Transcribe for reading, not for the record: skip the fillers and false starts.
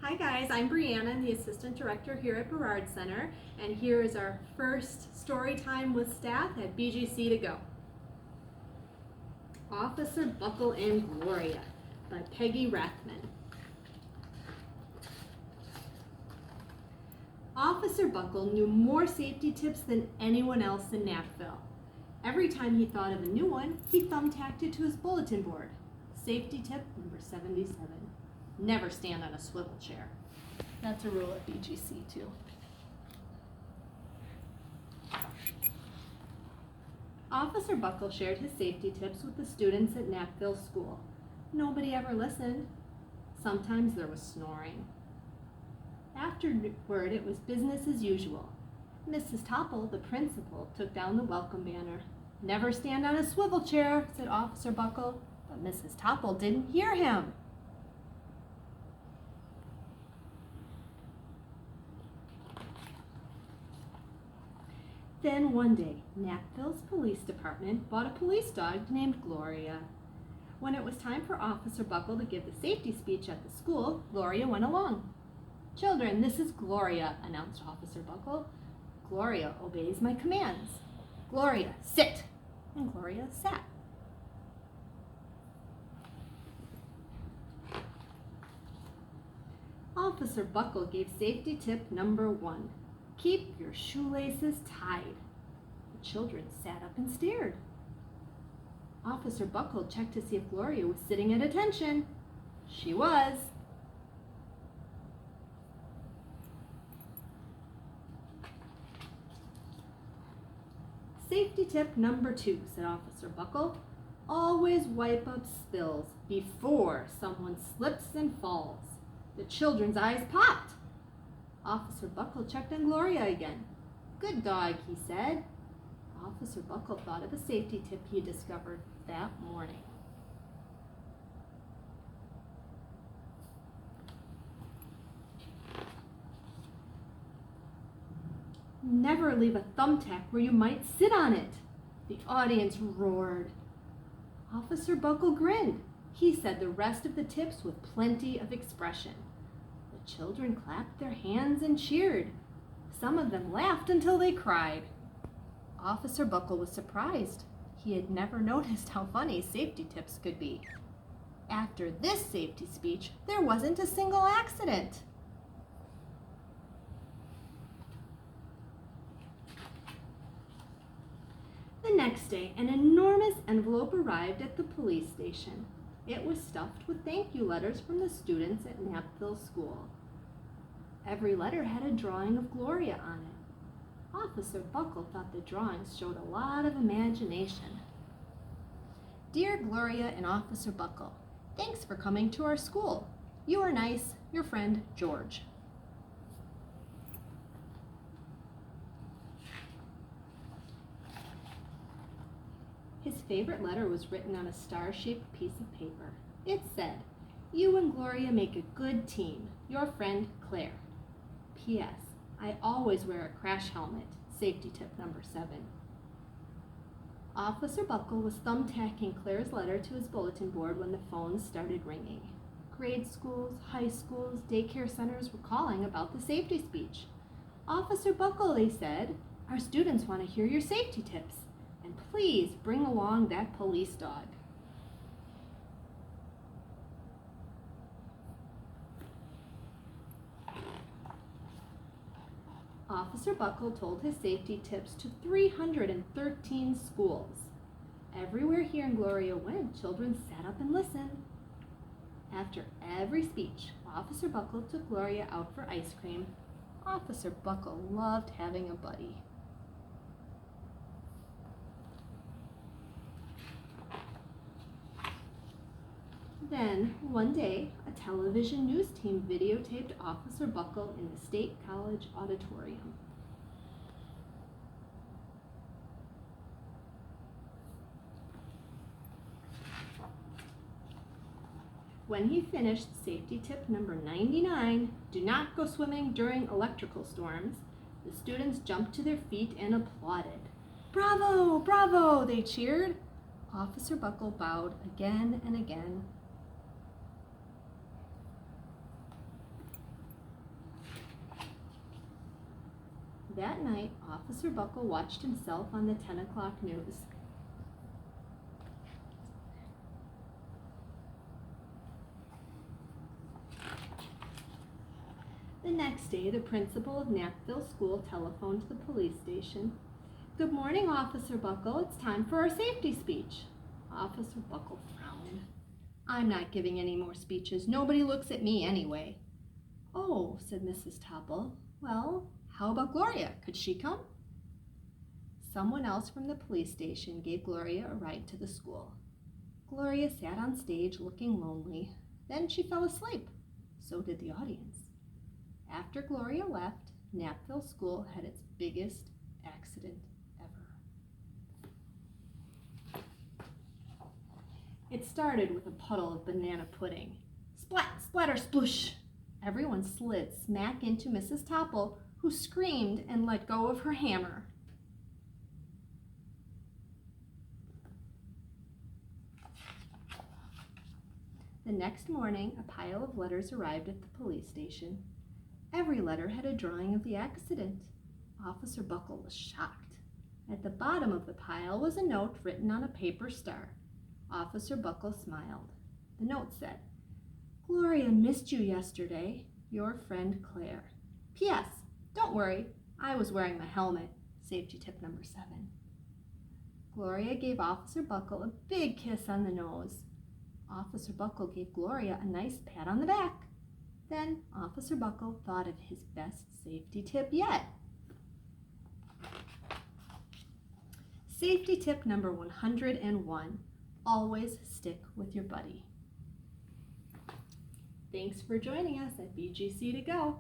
Hi guys, I'm BreAnn. I'm the Assistant Director here at BreAnn Center, and here is our first story time with staff at BGC to go. Officer Buckle Gloria by Peggy Rathman. Officer Buckle knew more safety tips than anyone else in Knappville. Every time he thought of a new one, he thumbtacked it to his bulletin board. Safety tip number 77. Never stand on a swivel chair. That's a rule at BGC too. Officer Buckle shared his safety tips with the students at Knappville School. Nobody ever listened. Sometimes there was snoring. Afterward, it was business as usual. Mrs. Topple, the principal, took down the welcome banner. Never stand on a swivel chair, said Officer Buckle, but Mrs. Topple didn't hear him. Then one day, Knappville's police department bought a police dog named Gloria. When it was time for Officer Buckle to give the safety speech at the school, Gloria went along. "Children, this is Gloria," announced Officer Buckle. "Gloria obeys my commands. Gloria, sit!" And Gloria sat. Officer Buckle gave safety tip number 1. Keep your shoelaces tied. The children sat up and stared. Officer Buckle checked to see if Gloria was sitting at attention. She was. Safety tip number 2, said Officer Buckle. Always wipe up spills before someone slips and falls. The children's eyes popped. Officer Buckle checked on Gloria again. "Good dog," he said. Officer Buckle thought of a safety tip he discovered that morning. Never leave a thumbtack where you might sit on it. The audience roared. Officer Buckle grinned. He said the rest of the tips with plenty of expression. The children clapped their hands and cheered. Some of them laughed until they cried. Officer Buckle was surprised. He had never noticed how funny safety tips could be. After this safety speech, there wasn't a single accident. The next day, an enormous envelope arrived at the police station. It was stuffed with thank you letters from the students at Knappville School. Every letter had a drawing of Gloria on it. Officer Buckle thought the drawings showed a lot of imagination. "Dear Gloria and Officer Buckle, thanks for coming to our school. You are nice. Your friend, George." His favorite letter was written on a star-shaped piece of paper. It said, "You and Gloria make a good team. Your friend, Claire. P.S. I always wear a crash helmet. Safety tip number 7. Officer Buckle was thumbtacking Claire's letter to his bulletin board when the phones started ringing. Grade schools, high schools, daycare centers were calling about the safety speech. "Officer Buckle," they said, "our students want to hear your safety tips. And please bring along that police dog." Officer Buckle told his safety tips to 313 schools. Everywhere he and Gloria went, children sat up and listened. After every speech, Officer Buckle took Gloria out for ice cream. Officer Buckle loved having a buddy. Then, one day, a television news team videotaped Officer Buckle in the State College auditorium. When he finished safety tip number 99, do not go swimming during electrical storms, the students jumped to their feet and applauded. "Bravo, bravo," they cheered. Officer Buckle bowed again and again. That night, Officer Buckle watched himself on the 10 o'clock news. The next day, the principal of Knappville School telephoned to the police station. "Good morning, Officer Buckle. It's time for our safety speech." Officer Buckle frowned. "I'm not giving any more speeches. Nobody looks at me anyway." "Oh," said Mrs. Topple. "Well, how about Gloria? Could she come?" Someone else from the police station gave Gloria a ride to the school. Gloria sat on stage looking lonely. Then she fell asleep. So did the audience. After Gloria left, Knappville School had its biggest accident ever. It started with a puddle of banana pudding. Splat, splatter, sploosh! Everyone slid smack into Mrs. Topple, who screamed and let go of her hammer. The next morning, a pile of letters arrived at the police station. Every letter had a drawing of the accident. Officer Buckle was shocked. At the bottom of the pile was a note written on a paper star. Officer Buckle smiled. The note said, "Gloria missed you yesterday. Your friend Claire. P.S. Don't worry, I was wearing my helmet. Safety tip number 7. Gloria gave Officer Buckle a big kiss on the nose. Officer Buckle gave Gloria a nice pat on the back. Then Officer Buckle thought of his best safety tip yet. Safety tip number 101. Always stick with your buddy. Thanks for joining us at BGC to Go.